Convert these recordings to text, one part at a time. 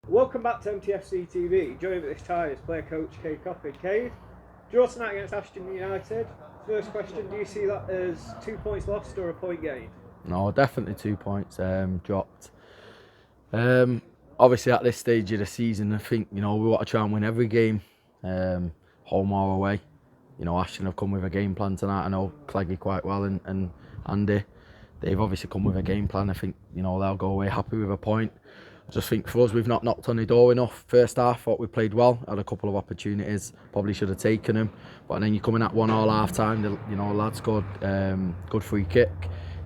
Welcome back to MTFC TV. Joining me at this time is player coach Kayde Coppin. Kayde, draw tonight against Ashton United. First question, do you see that as 2 points lost or a point gained? No, definitely 2 points dropped. Obviously at this stage of the season, I think, we want to try and win every game, home or away. Ashton have come with a game plan tonight. I know Kayde quite well and Andy. They've obviously come with a game plan. I think, they'll go away happy with a point. I just think for us, we've not knocked on the door enough. First half, thought we played well, had a couple of opportunities, probably should have taken them. But then you're coming at 1-1 half time, the lad scored good free kick.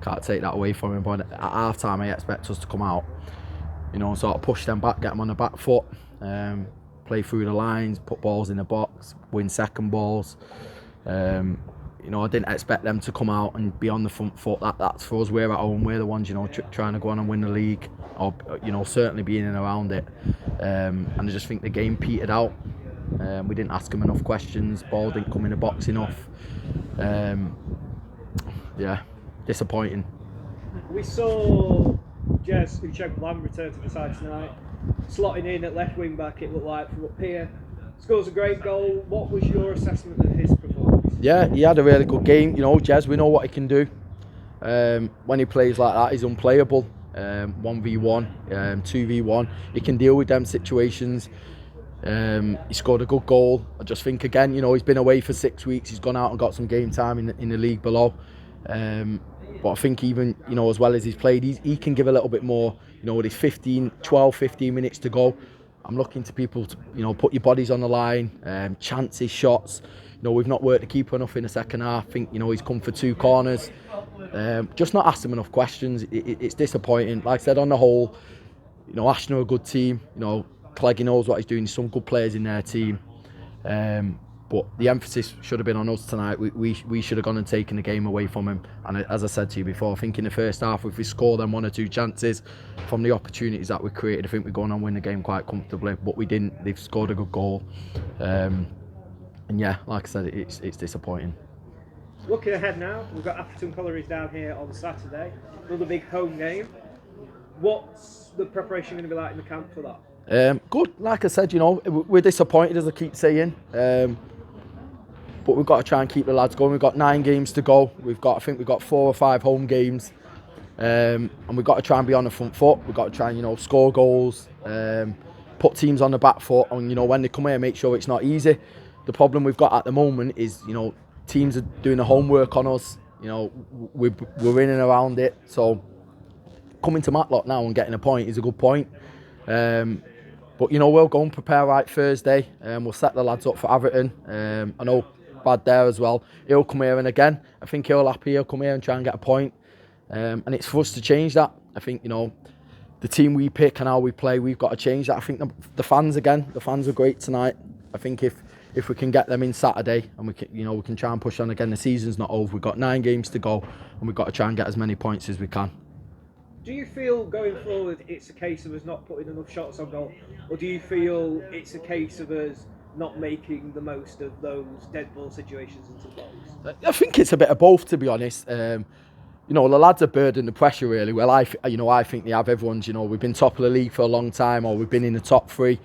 Can't take that away from him. But at half time, I expect us to come out, sort of push them back, get them on the back foot, play through the lines, put balls in the box, win second balls. I didn't expect them to come out and be on the front foot. That's for us. We're at home. We're the ones, trying to go on and win the league, or certainly being in and around it. And I just think the game petered out. We didn't ask them enough questions. Ball didn't come in the box enough. Disappointing. We saw Jess Evans return to the side tonight, slotting in at left wing back. It looked like from up here. Scores a great goal. What was your assessment of his performance? Yeah, he had a really good game. Jez, we know what he can do. When he plays like that, he's unplayable. 1v1, 2v1. He can deal with them situations. He scored a good goal. I just think, again, he's been away for 6 weeks. He's gone out and got some game time in the league below. But I think even, as well as he's played, he can give a little bit more. With his 12, 15 minutes to go, I'm looking to people to, put your bodies on the line, chances, shots. We've not worked the keeper enough in the second half. I think, he's come for 2 corners. Just not asked him enough questions. It's disappointing. Like I said, on the whole, Ashton are a good team. Kayde knows what he's doing. There's some good players in their team. But the emphasis should have been on us tonight. We should have gone and taken the game away from him. And as I said to you before, I think in the first half, if we score them 1 or 2 chances from the opportunities that we created, I think we're going on win the game quite comfortably. But we didn't. They've scored a good goal. And yeah, like I said, it's disappointing. Looking ahead now, we've got Ashton Collieries down here on Saturday. Another big home game. What's the preparation going to be like in the camp for that? Good. Like I said, we're disappointed, as I keep saying. But we've got to try and keep the lads going. We've got 9 games to go. I think we've got 4 or 5 home games. And we've got to try and be on the front foot. We've got to try and, score goals, put teams on the back foot. And, when they come here, make sure it's not easy. The problem we've got at the moment is, teams are doing the homework on us. We're in and around it. So coming to Matlock now and getting a point is a good point. But, we'll go and prepare right Thursday. We'll set the lads up for Everton. I know Bad there as well. He'll come here, and again, I think he'll come here and try and get a point. And it's for us to change that. I think, the team we pick and how we play, we've got to change that. I think the fans are great tonight. I think if we can get them in Saturday and we can try and push on again. The season's not over. We've got 9 games to go, and we've got to try and get as many points as we can. Do you feel going forward it's a case of us not putting enough shots on goal, or do you feel it's a case of us not making the most of those dead ball situations into the box? I think it's a bit of both, to be honest. The lads are burdened the pressure really. Well, I think they have. Everyone's, we've been top of the league for a long time, or we've been in the top 3.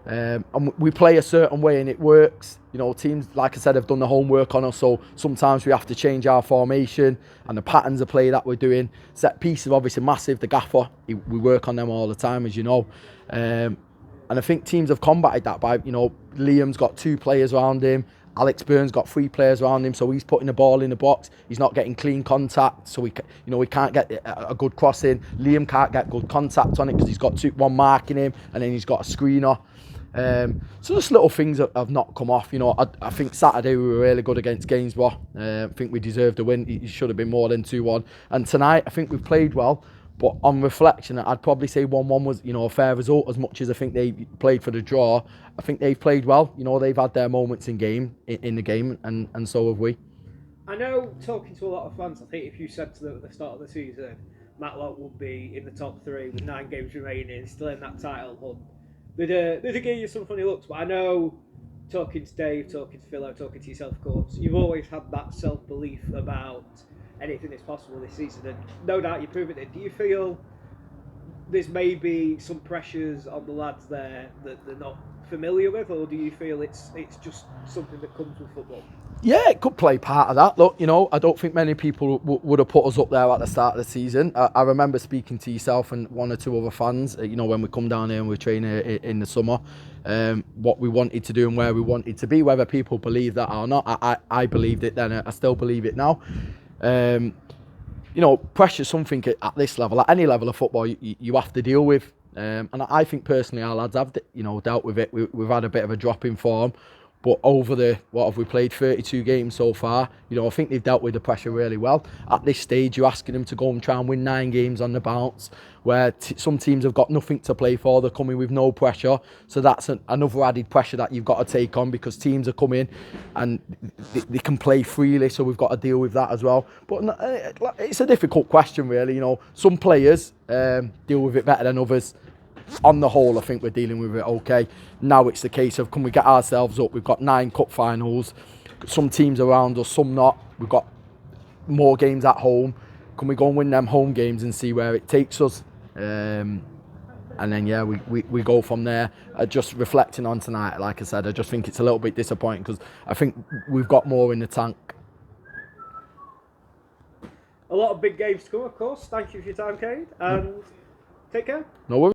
And we play a certain way and it works. Teams, like I said, have done the homework on us, so sometimes we have to change our formation and the patterns of play that we're doing. Set pieces are obviously massive. The gaffer, we work on them all the time, as you know. And I think teams have combated that by, Liam's got 2 players around him. Alex Byrne's got 3 players around him, so he's putting the ball in the box. He's not getting clean contact, so we can't get a good cross in. Liam can't get good contact on it because he's got 1 marking him, and then he's got a screener. So just little things that have not come off. I think Saturday we were really good against Gainsborough. I think we deserved a win. It should have been more than 2-1. And tonight I think we've played well. But on reflection, I'd probably say 1-1 was, a fair result. As much as I think they played for the draw, I think they've played well. They've had their moments in the game, and so have we. I know, talking to a lot of fans, I think if you said to them at the start of the season, Matlock would be in the top 3 with 9 games remaining, still in that title hunt, they'd give you some funny looks. But I know, talking to Dave, talking to Philo, talking to yourself, of course, you've always had that self-belief about anything is possible this season, and no doubt you're proving it. Do you feel there's maybe some pressures on the lads there that they're not familiar with, or do you feel it's just something that comes with football? Yeah, it could play part of that. Look, I don't think many people would have put us up there at the start of the season. I remember speaking to yourself and one or two other fans, when we come down here and we train in the summer, what we wanted to do and where we wanted to be, whether people believe that or not. I believed it then, I still believe it now. Pressure's something at this level, at any level of football, you have to deal with. And I think personally our lads have, dealt with it. We've had a bit of a drop in form. But over what have we played, 32 games so far, I think they've dealt with the pressure really well. At this stage, you're asking them to go and try and win 9 games on the bounce, where some teams have got nothing to play for. They're coming with no pressure. So that's another added pressure that you've got to take on, because teams are coming and they can play freely. So we've got to deal with that as well. But it's a difficult question, really. Some players deal with it better than others. On the whole, I think we're dealing with it okay. Now it's the case of, can we get ourselves up? We've got 9 cup finals. Some teams around us, some not. We've got more games at home. Can we go and win them home games and see where it takes us? And then, we go from there. Just reflecting on tonight, like I said, I just think it's a little bit disappointing, because I think we've got more in the tank. A lot of big games to come, of course. Thank you for your time, Kayde, and take care. No worries.